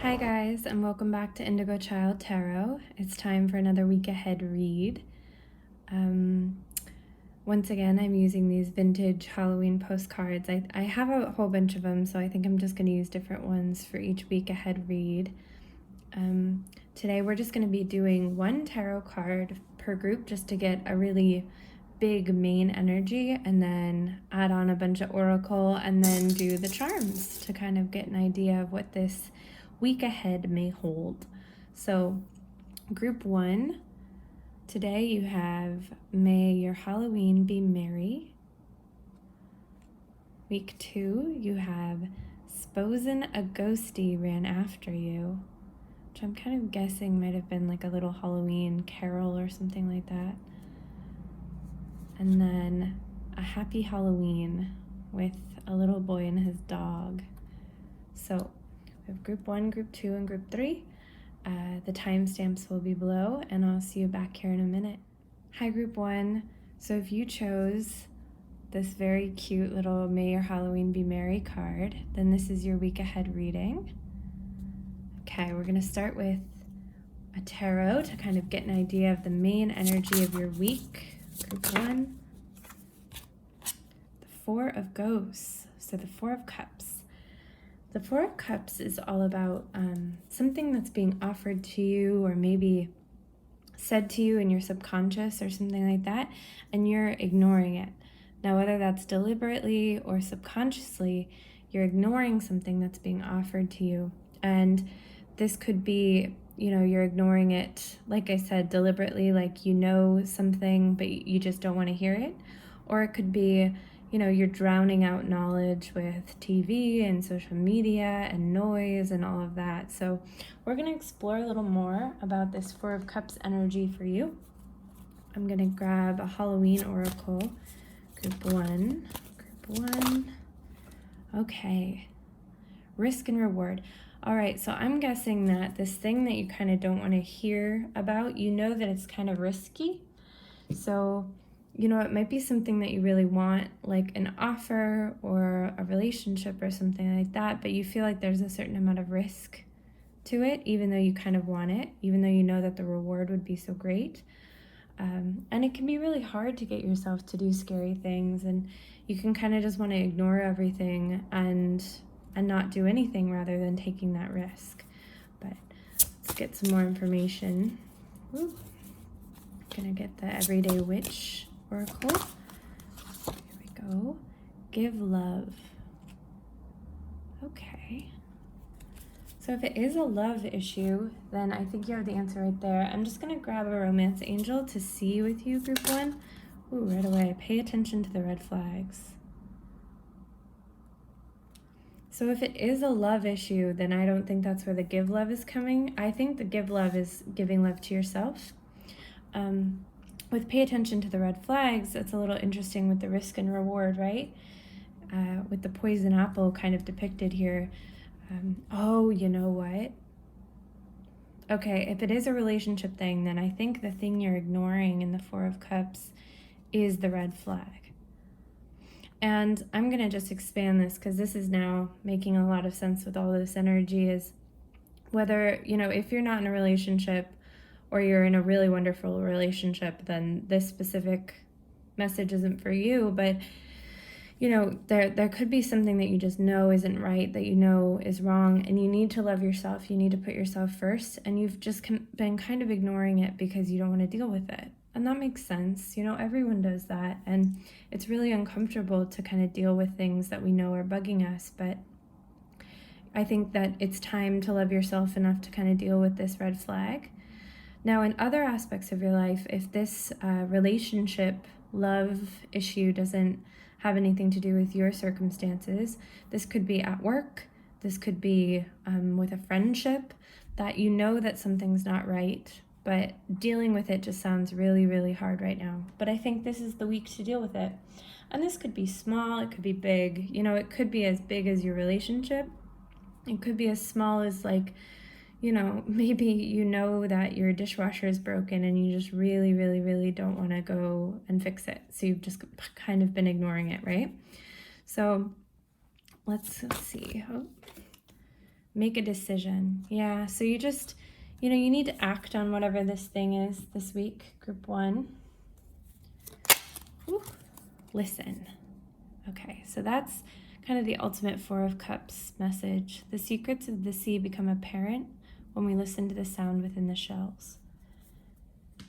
Hi guys, and welcome back to Indigo Child Tarot. It's time for another week ahead read. Once again, I'm using these vintage Halloween postcards. I have a whole bunch of them, so I think I'm just going to use different ones for each week ahead read. Today we're just going to be doing one tarot card per group just to get a really big main energy, and then add on a bunch of oracle, and then do the charms to kind of get an idea of what this week ahead may hold. So group 1, today you have May Your Halloween Be Merry. Week 2, you have S'posen a Ghostie Ran After You, which I'm kind of guessing might have been like a little Halloween carol or something like that. And then A Happy Halloween with a little boy and his dog. So we have group 1, group 2, and group 3. The timestamps will be below, and I'll see you back here in a minute. Hi, group 1. So if you chose this very cute little May Your Halloween Be Merry card, then this is your week ahead reading. Okay, we're going to start with a tarot to kind of get an idea of the main energy of your week. Group 1, the Four of Ghosts, so the Four of Cups. The Four of Cups is all about something that's being offered to you, or maybe said to you in your subconscious or something like that, and you're ignoring it. Now, whether that's deliberately or subconsciously, you're ignoring something that's being offered to you. And this could be, you're ignoring it, like I said, deliberately, like you know something, but you just don't want to hear it. Or it could be, you're drowning out knowledge with TV and social media and noise and all of that. So we're going to explore a little more about this Four of Cups energy for you. I'm going to grab a Halloween oracle. Group 1. Okay. Risk and reward. All right, so I'm guessing that this thing that you kind of don't want to hear about, that it's kind of risky. So, it might be something that you really want, like an offer or a relationship or something like that, but you feel like there's a certain amount of risk to it, even though you kind of want it, even though you know that the reward would be so great. And it can be really hard to get yourself to do scary things, and you can kind of just want to ignore everything and not do anything rather than taking that risk. But let's get some more information. Ooh. Gonna get the Everyday Witch oracle. Here we go. Give love. Okay. So if it is a love issue, then I think you have the answer right there. I'm just gonna grab a romance angel to see with you, group 1. Ooh, right away. Pay attention to the red flags. So if it is a love issue, then I don't think that's where the give love is coming. I think the give love is giving love to yourself. With pay attention to the red flags, it's a little interesting with the risk and reward, right? With the poison apple kind of depicted here. Oh, you know what? Okay, if it is a relationship thing, then I think the thing you're ignoring in the Four of Cups is the red flag. And I'm going to just expand this because this is now making a lot of sense with all this energy, is whether, if you're not in a relationship or you're in a really wonderful relationship, then this specific message isn't for you. But, there could be something that you just know isn't right, that is wrong, and you need to love yourself. You need to put yourself first, and you've just been kind of ignoring it because you don't want to deal with it. And that makes sense. Everyone does that. And it's really uncomfortable to kind of deal with things that we know are bugging us. But I think that it's time to love yourself enough to kind of deal with this red flag. Now, in other aspects of your life, if this relationship, love issue doesn't have anything to do with your circumstances, this could be at work, this could be with a friendship, that that something's not right, but dealing with it just sounds really, really hard right now. But I think this is the week to deal with it. And this could be small, it could be big. It could be as big as your relationship. It could be as small as maybe that your dishwasher is broken and you just really, really, really don't want to go and fix it. So you've just kind of been ignoring it, right? So let's see. Make a decision. Yeah, so you just, you need to act on whatever this thing is this week. Group 1. Ooh, listen. Okay, so that's kind of the ultimate Four of Cups message. The secrets of the sea become apparent when we listen to the sound within the shells.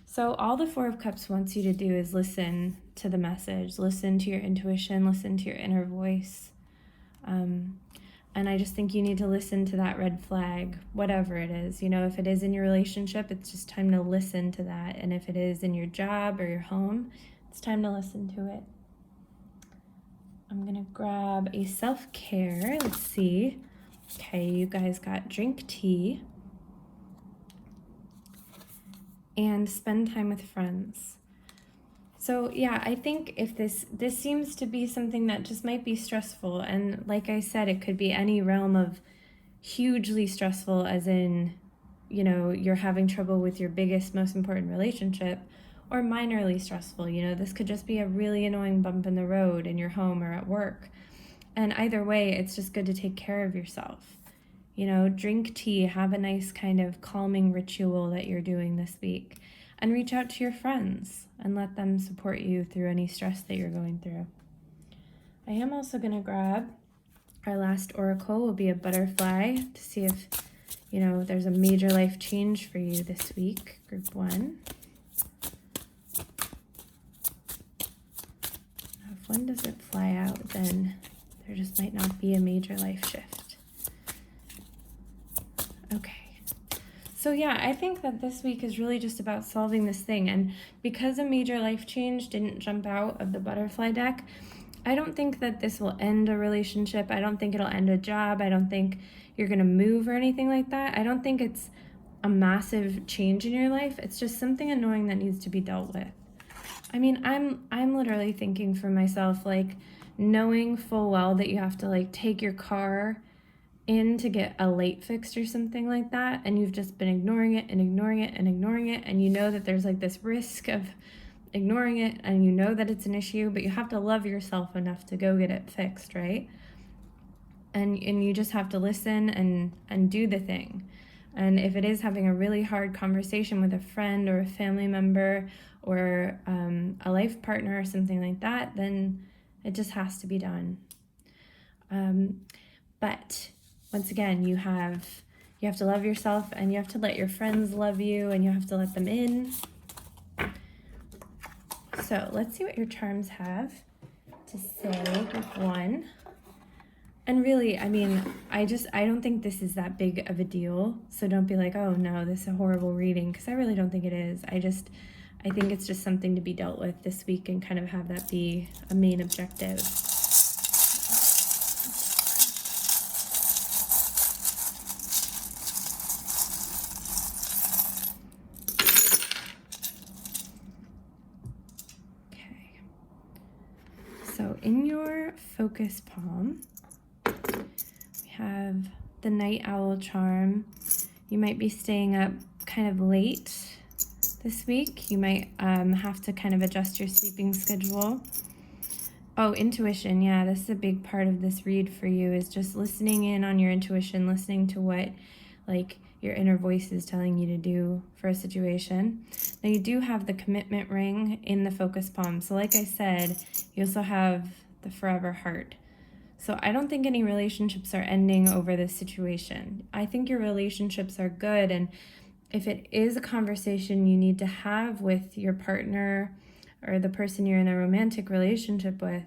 So all the Four of Cups wants you to do is listen to the message, listen to your intuition, listen to your inner voice. And I just think you need to listen to that red flag, whatever it is. If it is in your relationship, it's just time to listen to that. And if it is in your job or your home, it's time to listen to it. I'm going to grab a self-care. Let's see. Okay, you guys got drink tea and spend time with friends. So yeah, I think if this seems to be something that just might be stressful, and like I said, it could be any realm of hugely stressful, as in, you're having trouble with your biggest, most important relationship, or minorly stressful. This could just be a really annoying bump in the road in your home or at work. And either way, it's just good to take care of yourself. Drink tea, have a nice kind of calming ritual that you're doing this week, and reach out to your friends and let them support you through any stress that you're going through. I am also going to grab our last oracle, will be a butterfly, to see if, there's a major life change for you this week, group 1. If one doesn't fly out, then there just might not be a major life shift. Okay. So yeah, I think that this week is really just about solving this thing. And because a major life change didn't jump out of the butterfly deck, I don't think that this will end a relationship. I don't think it'll end a job. I don't think you're going to move or anything like that. I don't think it's a massive change in your life. It's just something annoying that needs to be dealt with. I mean, I'm literally thinking for myself, like, knowing full well that you have to, like, take your car in to get a light fixed or something like that, and you've just been ignoring it and ignoring it and ignoring it, and you know that there's like this risk of ignoring it, and you know that it's an issue, but you have to love yourself enough to go get it fixed, right? And you just have to listen and do the thing. And if it is having a really hard conversation with a friend or a family member or a life partner or something like that, then it just has to be done. But once again, you have to love yourself, and you have to let your friends love you, and you have to let them in. So let's see what your charms have to say, group 1. And really, I mean, I don't think this is that big of a deal. So don't be like, oh no, this is a horrible reading, because I really don't think it is. I think it's just something to be dealt with this week and kind of have that be a main objective. So in your focus palm, we have the night owl charm. You might be staying up kind of late this week. You might have to kind of adjust your sleeping schedule. Oh, intuition. Yeah, this is a big part of this read for you, is just listening in on your intuition, listening to what like your inner voice is telling you to do for a situation. Now you do have the commitment ring in the focus palm. So like I said, you also have the forever heart. So I don't think any relationships are ending over this situation. I think your relationships are good, and if it is a conversation you need to have with your partner or the person you're in a romantic relationship with,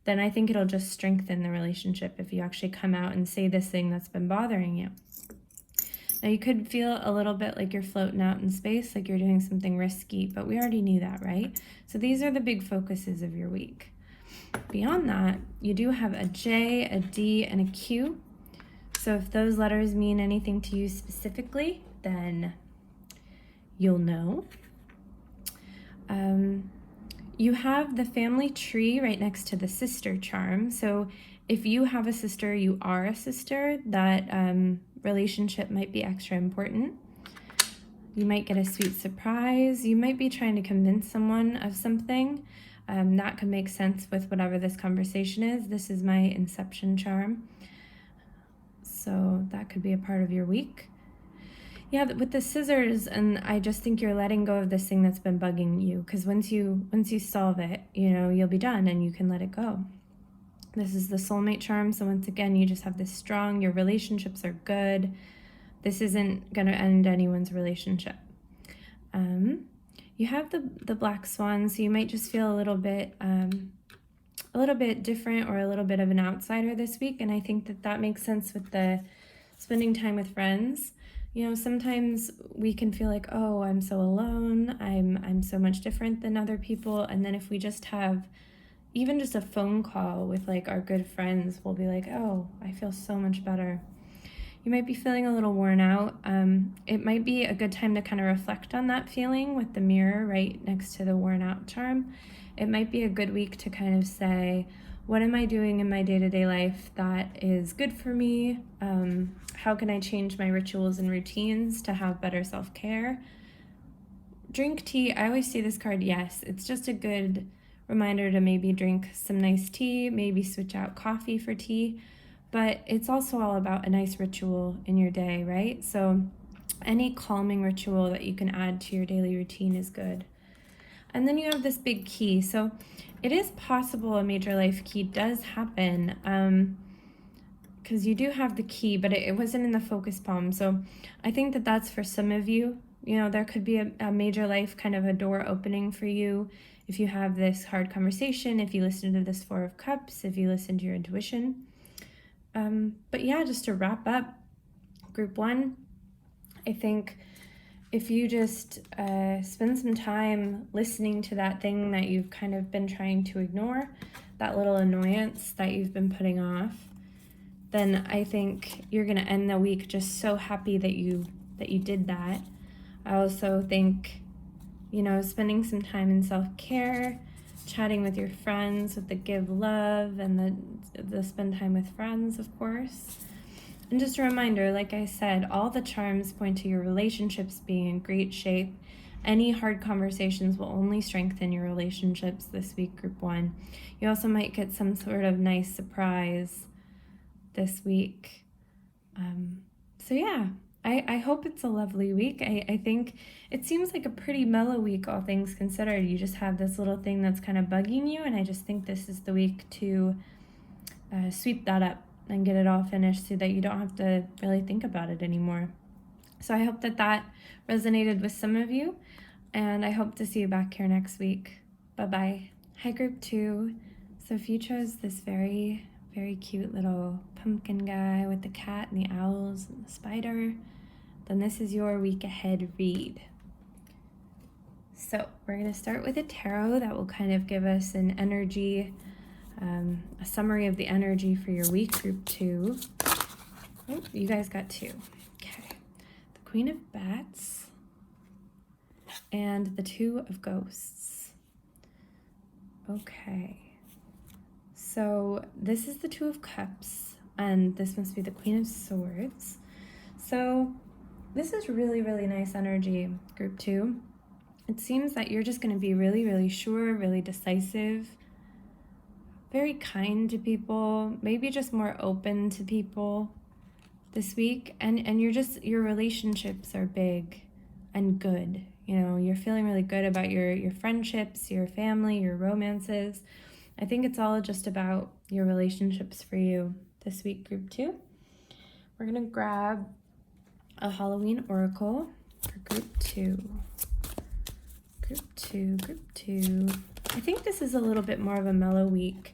then I think it'll just strengthen the relationship if you actually come out and say this thing that's been bothering you. Now you could feel a little bit like you're floating out in space, like you're doing something risky, but we already knew that, right? So these are the big focuses of your week. Beyond that, you do have a J, a D, and a Q. So if those letters mean anything to you specifically, then you'll know. You have the family tree right next to the sister charm. So if you have a sister, you are a sister, that relationship might be extra important. You might get a sweet surprise. You might be trying to convince someone of something. That could make sense with whatever this conversation is. This is my inception charm. So that could be a part of your week. Yeah, with the scissors, and I just think you're letting go of this thing that's been bugging you, because once you solve it, you'll be done and you can let it go. This is the soulmate charm, so once again, you just have this strong, your relationships are good. This isn't going to end anyone's relationship. You have the black swan, so you might just feel a little bit different or a little bit of an outsider this week, and I think that makes sense with the spending time with friends. Sometimes we can feel like, oh, I'm so alone, I'm so much different than other people, and then if we just have even just a phone call with like our good friends, we'll be like, oh, I feel so much better. You might be feeling a little worn out. It might be a good time to kind of reflect on that feeling with the mirror right next to the worn out charm. It might be a good week to kind of say, what am I doing in my day-to-day life that is good for me? How can I change my rituals and routines to have better self-care? Drink tea. I always see this card, yes. It's just a good reminder to maybe drink some nice tea, maybe switch out coffee for tea. But it's also all about a nice ritual in your day, right? So any calming ritual that you can add to your daily routine is good. And then you have this big key. So it is possible a major life key does happen, because you do have the key, but it wasn't in the focus palm. So I think that's for some of you. There could be a major life kind of a door opening for you if you have this hard conversation, if you listen to this Four of Cups, if you listen to your intuition. But yeah, just to wrap up group 1, I think if you just spend some time listening to that thing that you've kind of been trying to ignore, that little annoyance that you've been putting off, then I think you're going to end the week just so happy that you did that. I also think, spending some time in self-care, chatting with your friends, with the give love and the spend time with friends, of course. And just a reminder, like I said, all the charms point to your relationships being in great shape. Any hard conversations will only strengthen your relationships this week, group 1. You also might get some sort of nice surprise this week. So yeah, I hope it's a lovely week. I think it seems like a pretty mellow week, all things considered. You just have this little thing that's kind of bugging you, and I just think this is the week to sweep that up and get it all finished so that you don't have to really think about it anymore. So I hope that resonated with some of you, and I hope to see you back here next week. Bye-bye. Hi, group 2. So if you chose this very, very cute little pumpkin guy with the cat and the owls and the spider, then this is your week ahead read. So we're going to start with a tarot that will kind of give us an energy, a summary of the energy for your week, group 2. Oh, you guys got 2. Okay. The Queen of Bats and the Two of Ghosts. Okay. So this is the Two of Cups, and this must be the Queen of Swords. So this is really, really nice energy, group 2. It seems that you're just going to be really, really sure, really decisive, very kind to people, maybe just more open to people this week. And your relationships are big and good. You're feeling really good about your friendships, your family, your romances. I think it's all just about your relationships for you this week, group 2. We're going to grab a Halloween oracle for group 2. Group 2. I think this is a little bit more of a mellow week.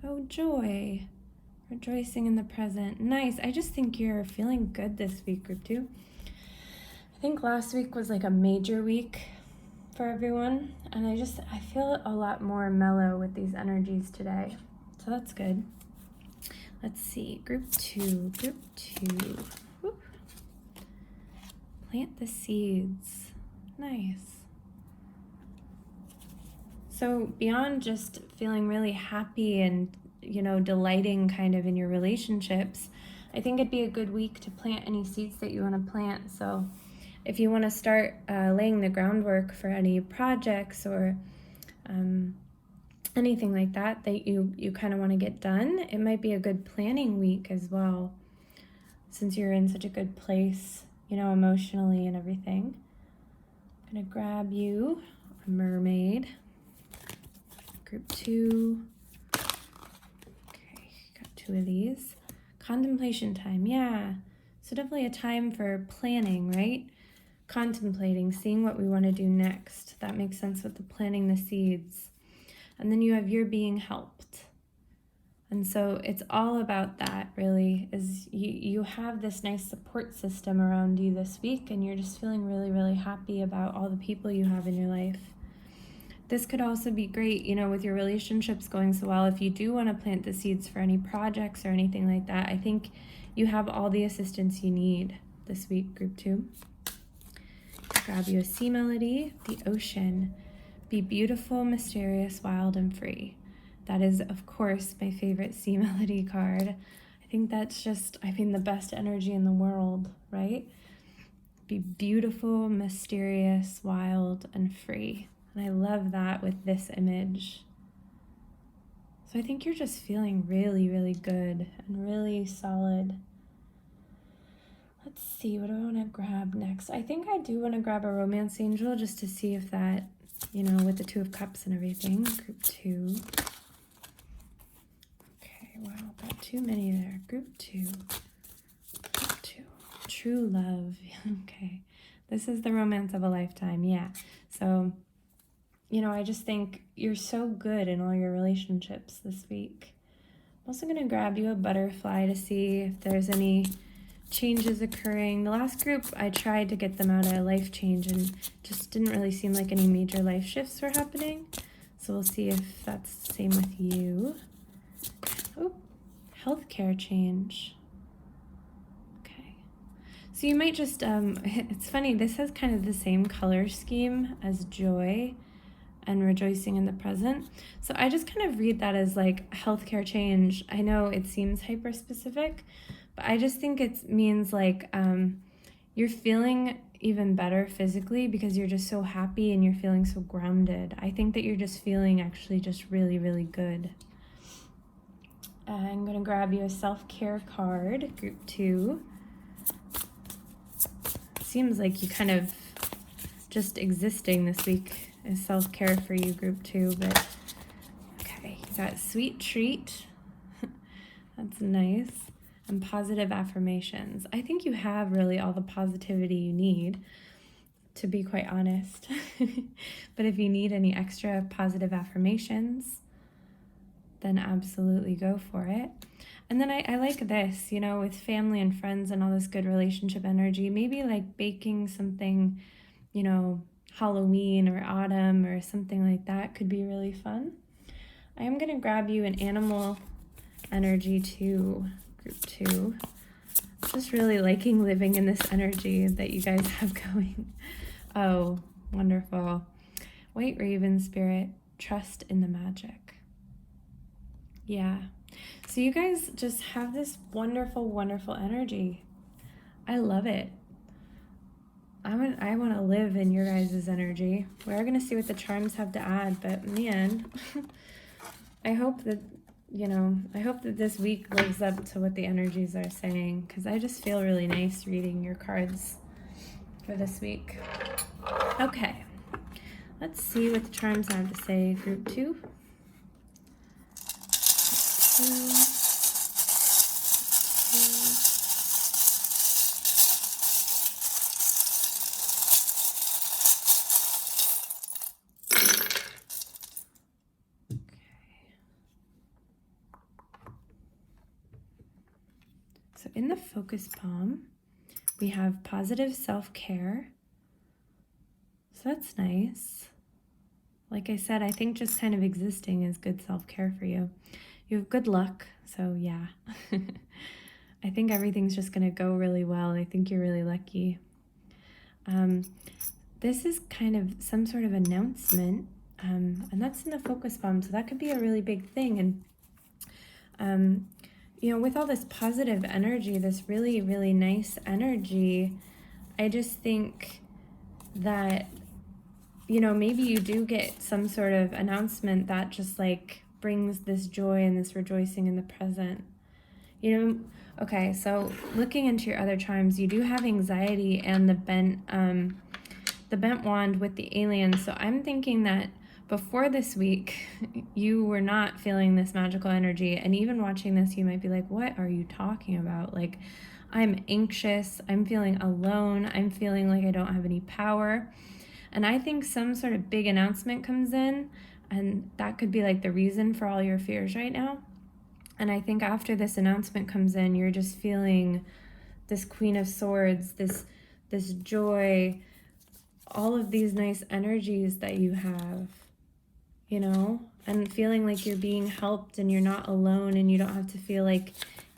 Oh, joy. Rejoicing in the present. Nice. I just think you're feeling good this week, group 2. I think last week was like a major week for everyone, and I feel a lot more mellow with these energies today, so that's good. Let's see, group 2. Whoop. Plant the seeds. Nice. So beyond just feeling really happy and delighting kind of in your relationships, I think it'd be a good week to plant any seeds that you want to plant. So if you want to start laying the groundwork for any projects or anything like that you kind of want to get done, it might be a good planning week as well. since you're in such a good place, emotionally and everything. I'm going to grab you a mermaid. Group 2. Okay, got 2 of these. Contemplation time, yeah. So definitely a time for planning, right? Contemplating, seeing what we want to do next. That makes sense with the planting the seeds. And then you have you're being helped. And so it's all about that, really, is you have this nice support system around you this week, and you're just feeling really, really happy about all the people you have in your life. This could also be great, with your relationships going so well. If you do want to plant the seeds for any projects or anything like that, I think you have all the assistance you need this week, group 2. Grab you a sea melody, the ocean. Be beautiful, mysterious, wild, and free. That is, of course, my favorite sea melody card. I think that's just, the best energy in the world, right? Be beautiful, mysterious, wild, and free. And I love that with this image. So I think you're just feeling really, really good and really solid. Let's see, what do I want to grab next? I think I do want to grab a romance angel just to see if that, with the 2 of Cups and everything. Group 2. Okay, wow, got too many there. Group 2. Group 2. True love. Okay. This is the romance of a lifetime, yeah. So, I just think you're so good in all your relationships this week. I'm also going to grab you a butterfly to see if there's any changes occurring. The last group, I tried to get them out a life change and just didn't really seem like any major life shifts were happening. So we'll see if that's the same with you. Oh, healthcare change. Okay. So you might just, it's funny, this has kind of the same color scheme as joy and rejoicing in the present. So I just kind of read that as like healthcare change. I know it seems hyper specific, but I just think it means like you're feeling even better physically because you're just so happy and you're feeling so grounded. I think that you're just feeling actually just really, really good. I'm going to grab you a self-care card, group 2. Seems like you kind of just existing this week is self-care for you, group 2, but okay, you got sweet treat. That's nice. And positive affirmations. I think you have really all the positivity you need, to be quite honest. But if you need any extra positive affirmations, then absolutely go for it. And then I like this, with family and friends and all this good relationship energy, maybe like baking something, Halloween or autumn or something like that could be really fun. I am going to grab you an animal energy too, group 2. Just really liking living in this energy that you guys have going. Oh, wonderful. White Raven Spirit, trust in the magic. Yeah. So you guys just have this wonderful, wonderful energy. I love it. I want to live in your guys' energy. We're going to see what the charms have to add, but man, I hope that this week lives up to what the energies are saying, because I just feel really nice reading your cards for this week. Okay, let's see what the charms have to say, group 2. So in the focus palm, we have positive self-care. So that's nice. Like I said, I think just kind of existing is good self-care for you. You have good luck, so yeah. I think everything's just going to go really well. I think you're really lucky. This is kind of some sort of announcement, and that's in the focus palm, so that could be a really big thing. And with all this positive energy, this really, really nice energy, I just think that, maybe you do get some sort of announcement that just like brings this joy and this rejoicing in the present. Okay, so looking into your other charms, you do have anxiety and the bent wand with the alien. So I'm thinking that before this week, you were not feeling this magical energy. And even watching this, you might be like, what are you talking about? Like, I'm anxious. I'm feeling alone. I'm feeling like I don't have any power. And I think some sort of big announcement comes in, and that could be like the reason for all your fears right now. And I think after this announcement comes in, you're just feeling this Queen of Swords, this joy, all of these nice energies that you have, and feeling like you're being helped and you're not alone and you don't have to feel like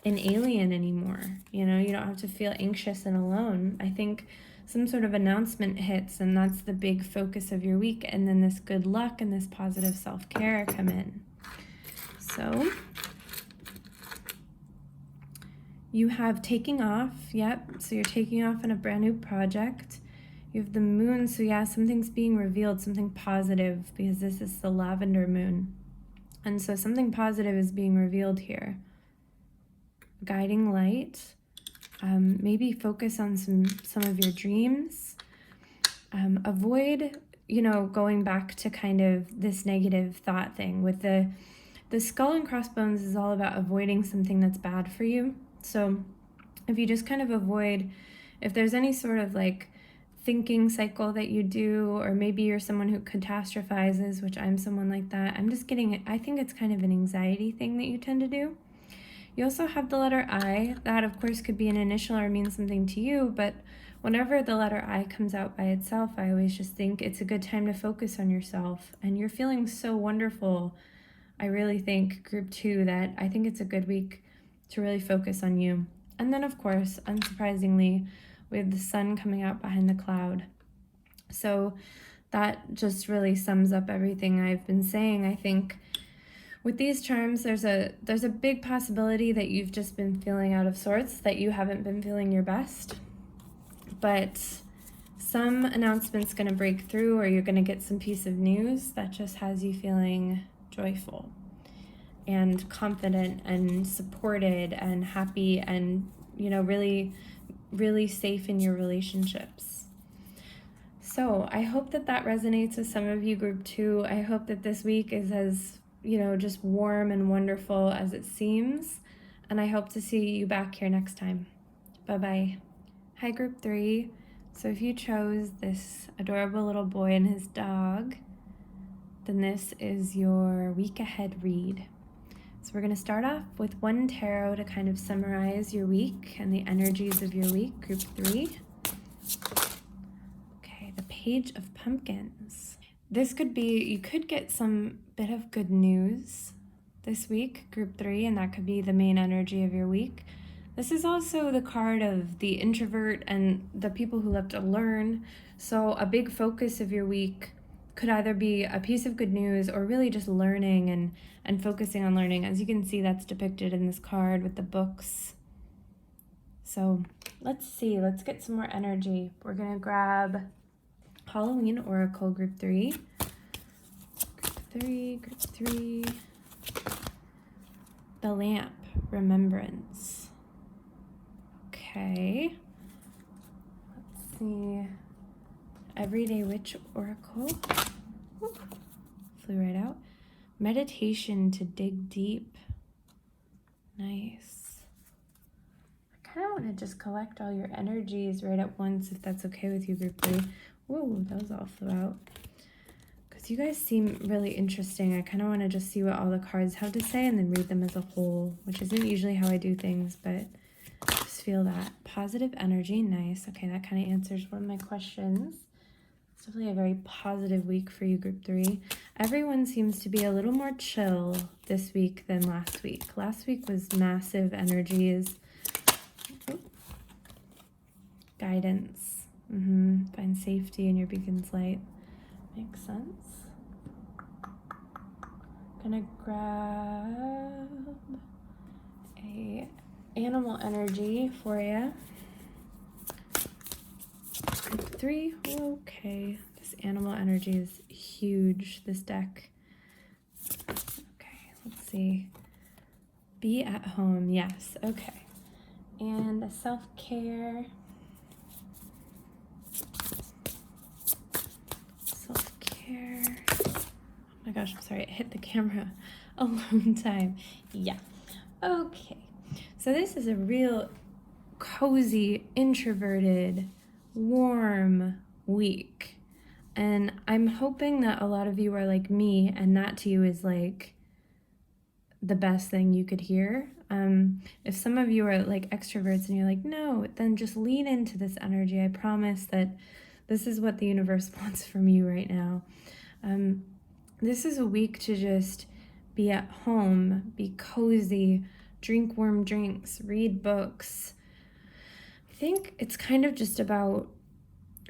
an alien anymore. You don't have to feel anxious and alone. I think some sort of announcement hits, and that's the big focus of your week. And then this good luck and this positive self-care come in. So you have taking off. Yep. So you're taking off on a brand new project. You have the moon. So yeah, something's being revealed, something positive, because this is the lavender moon. And so something positive is being revealed here. Guiding light. Maybe focus on some of your dreams. Avoid, going back to kind of this negative thought thing. With the skull and crossbones is all about avoiding something that's bad for you. So if you just kind of avoid, if there's any sort of like thinking cycle that you do, or maybe you're someone who catastrophizes, which I'm someone like that. I think it's kind of an anxiety thing that you tend to do. You also have the letter I. That, of course, could be an initial or mean something to you, but whenever the letter I comes out by itself, I always just think it's a good time to focus on yourself. And you're feeling so wonderful. I really think, group 2, that I think it's a good week to really focus on you. And then, of course, unsurprisingly, we have the sun coming out behind the cloud. So that just really sums up everything I've been saying. I think with these charms, there's a big possibility that you've just been feeling out of sorts, that you haven't been feeling your best. But some announcement's going to break through, or you're going to get some piece of news that just has you feeling joyful and confident and supported and happy and, really, really safe in your relationships. So I hope that resonates with some of you, group 2. I hope that this week is as just warm and wonderful as it seems. And I hope to see you back here next time. Bye-bye. Hi, group 3. So if you chose this adorable little boy and his dog, then this is your week ahead read. So we're going to start off with one tarot to kind of summarize your week and the energies of your week, group 3. Okay, the Page of Pumpkins. This could be, you could get some bit of good news this week, group 3, and that could be the main energy of your week. This is also the card of the introvert and the people who love to learn. So a big focus of your week could either be a piece of good news or really just learning and focusing on learning. As you can see, that's depicted in this card with the books. So let's see, let's get some more energy. We're gonna grab Halloween Oracle, group 3. Group 3. The Lamp, Remembrance. Okay. Let's see. Everyday Witch Oracle. Ooh, flew right out. Meditation to dig deep. Nice. I kind of want to just collect all your energies right at once, if that's okay with you, group 3. Whoa, those all flew out. Because you guys seem really interesting. I kind of want to just see what all the cards have to say and then read them as a whole, which isn't usually how I do things, but just feel that. Positive energy, nice. Okay, that kind of answers one of my questions. It's definitely a very positive week for you, group 3. Everyone seems to be a little more chill this week than last week. Last week was massive energies. Ooh. Guidance. Find safety in your beacon's light. Makes sense. Gonna grab a animal energy for you. Group 3. Okay, this animal energy is huge, this deck. Okay, let's see. Be at home, yes, okay. And a self-care. Self-care. Oh my gosh, I'm sorry, it hit the camera. Alone time, yeah. Okay, so this is a real cozy, introverted, warm week. And I'm hoping that a lot of you are like me, and that to you is like the best thing you could hear. If some of you are like extroverts and you're like, no, then just lean into this energy. I promise that this is what the universe wants from you right now. This is a week to just be at home, be cozy, drink warm drinks, read books. I think it's kind of just about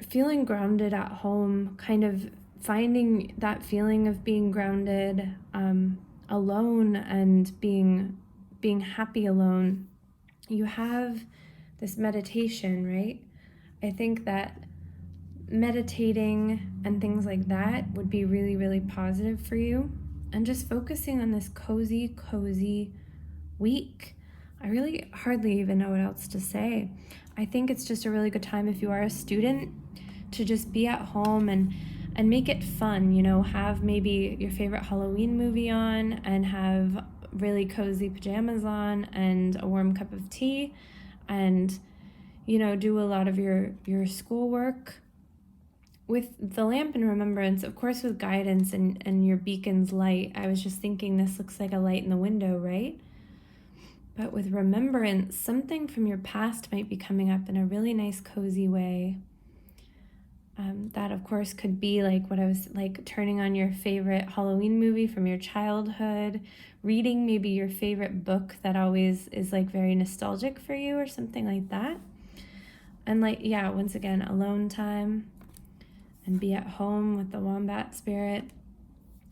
feeling grounded at home, kind of finding that feeling of being grounded, alone, and being happy alone. You have this meditation, right? I think that meditating and things like that would be really, really positive for you. And just focusing on this cozy week. I really hardly even know what else to say. I think it's just a really good time if you are a student to just be at home and make it fun, you know, have maybe your favorite Halloween movie on and have really cozy pajamas on and a warm cup of tea and, you know, do a lot of your schoolwork with the lamp in remembrance, of course, with guidance and your beacon's light. I was just thinking this looks like a light in the window, right? But with remembrance, something from your past might be coming up in a really nice, cozy way. That, of course, could be like what I was like, turning on your favorite Halloween movie from your childhood, reading maybe your favorite book that always is like very nostalgic for you or something like that. And like, yeah, once again, alone time and be at home with the wombat spirit.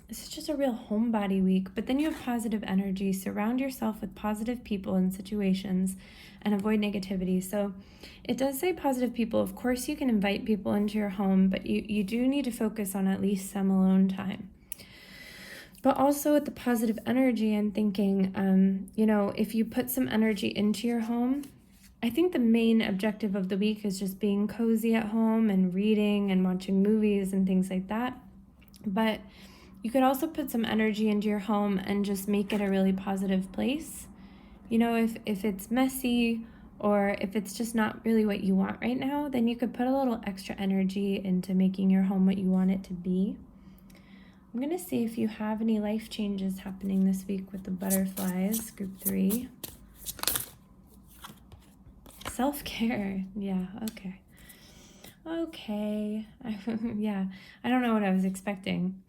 This is just a real homebody week, but then you have positive energy. Surround yourself with positive people and situations and avoid negativity. So it does say positive people. Of course, you can invite people into your home, but you do need to focus on at least some alone time. But also with the positive energy, I'm thinking, you know, if you put some energy into your home, I think the main objective of the week is just being cozy at home and reading and watching movies and things like that. But you could also put some energy into your home and just make it a really positive place. You know, if it's messy or if it's just not really what you want right now, then you could put a little extra energy into making your home what you want it to be. I'm going to see if you have any life changes happening this week with the butterflies, group 3. Self-care. Yeah, okay. Okay. Yeah, I don't know what I was expecting.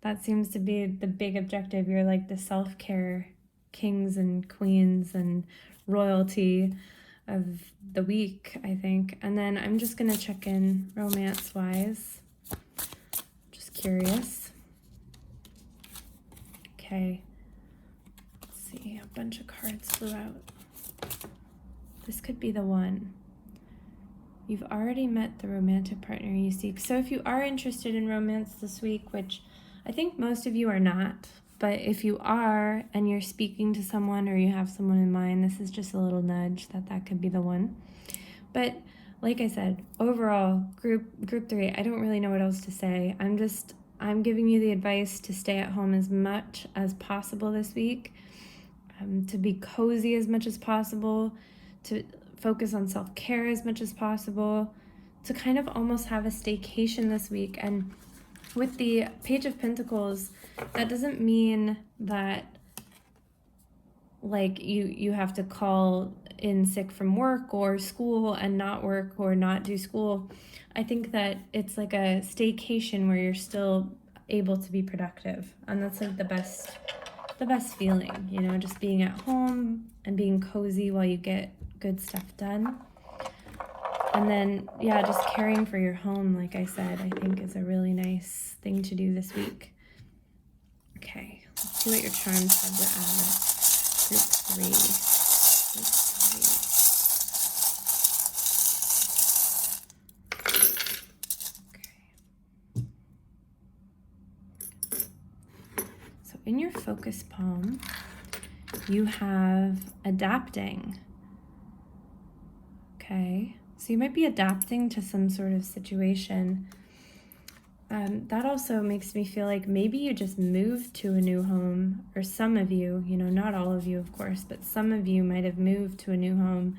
That seems to be the big objective. You're like the self-care kings and queens and royalty of the week, I think. And then I'm just going to check in romance-wise. Just curious. Okay. Let's see. A bunch of cards flew out. This could be the one. You've already met the romantic partner you seek. So if you are interested in romance this week, which I think most of you are not, but if you are and you're speaking to someone or you have someone in mind, this is just a little nudge that could be the one. But like I said, overall, group 3, I don't really know what else to say. I'm giving you the advice to stay at home as much as possible this week, to be cozy as much as possible, to focus on self-care as much as possible, to kind of almost have a staycation this week. And with the Page of Pentacles, that doesn't mean that like you have to call in sick from work or school and not work or not do school. I think that it's like a staycation where you're still able to be productive, and that's like the best feeling, you know, just being at home and being cozy while you get good stuff done. And then, yeah, just caring for your home, like I said, I think is a really nice thing to do this week. Okay, let's see what your charms have to add. Group 3. Okay. So in your focus palm, you have adapting. Okay, so you might be adapting to some sort of situation. That also makes me feel like maybe you just moved to a new home, or some of you, not all of you, of course, but some of you might have moved to a new home,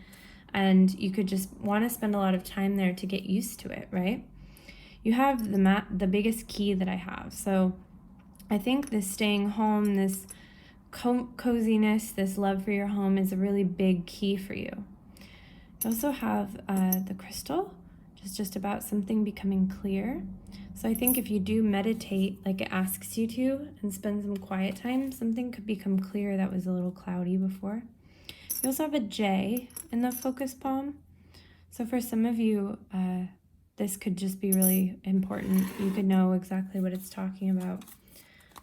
and you could just want to spend a lot of time there to get used to it, right? You have the biggest key that I have. So I think this staying home, this coziness, this love for your home is a really big key for you. You also have the crystal, which is just about something becoming clear. So I think if you do meditate like it asks you to and spend some quiet time, something could become clear that was a little cloudy before. You also have a J in the focus palm. So for some of you, this could just be really important. You could know exactly what it's talking about.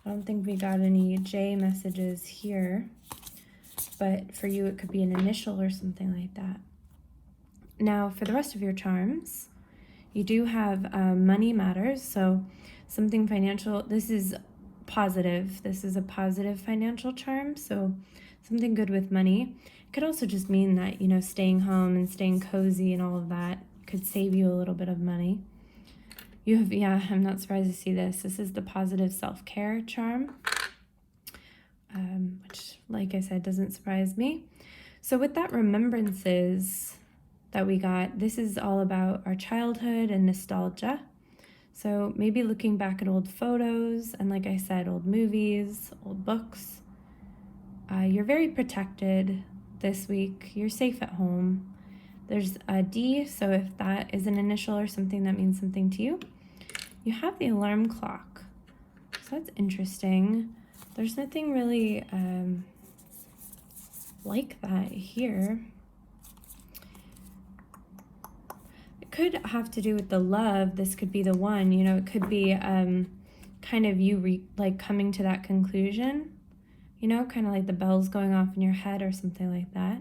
I don't think we got any J messages here, but for you it could be an initial or something like that. Now for the rest of your charms, you do have money matters, so something financial. This is positive. This is a positive financial charm, so something good with money. It could also just mean that, staying home and staying cozy and all of that could save you a little bit of money. You have, I'm not surprised to see this. This is the positive self-care charm, which, like I said, doesn't surprise me. So with that remembrances that we got, this is all about our childhood and nostalgia. So maybe looking back at old photos and, like I said, old movies, old books. You're very protected this week. You're safe at home. There's a D, so if that is an initial or something that means something to you. You have the alarm clock. So that's interesting. There's nothing really like that here. Could have to do with the love. This could be the one, it could be kind of you coming to that conclusion, kind of like the bells going off in your head or something like that.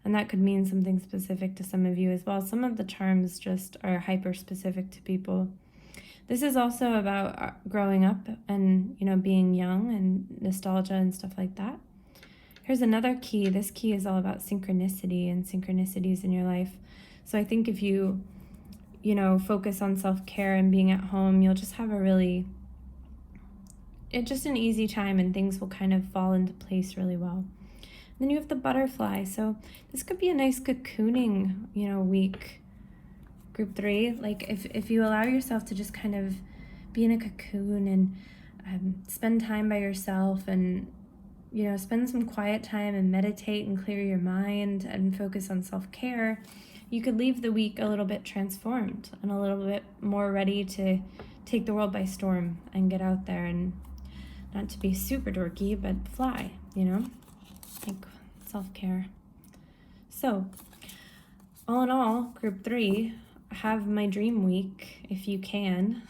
And that could mean something specific to some of you as well. Some of the charms just are hyper specific to people. This is also about growing up and, being young and nostalgia and stuff like that. Here's another key. This key is all about synchronicity and synchronicities in your life. So I think if you focus on self-care and being at home, you'll just have it's just an easy time and things will kind of fall into place really well. Then you have the butterfly. So this could be a nice cocooning, week. Group 3, like if you allow yourself to just kind of be in a cocoon and spend time by yourself and, spend some quiet time and meditate and clear your mind and focus on self-care, you could leave the week a little bit transformed and a little bit more ready to take the world by storm and get out there and not to be super dorky, but fly, like self-care. So all in all, group 3, have my dream week if you can.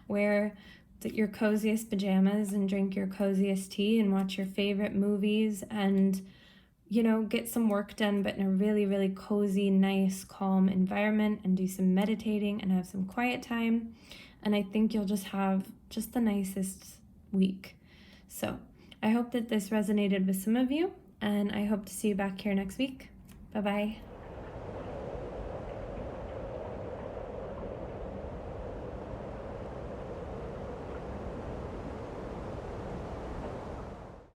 Wear your coziest pajamas and drink your coziest tea and watch your favorite movies and get some work done, but in a really, really cozy, nice, calm environment, and do some meditating and have some quiet time. And I think you'll just have just the nicest week. So I hope that this resonated with some of you, and I hope to see you back here next week. Bye-bye.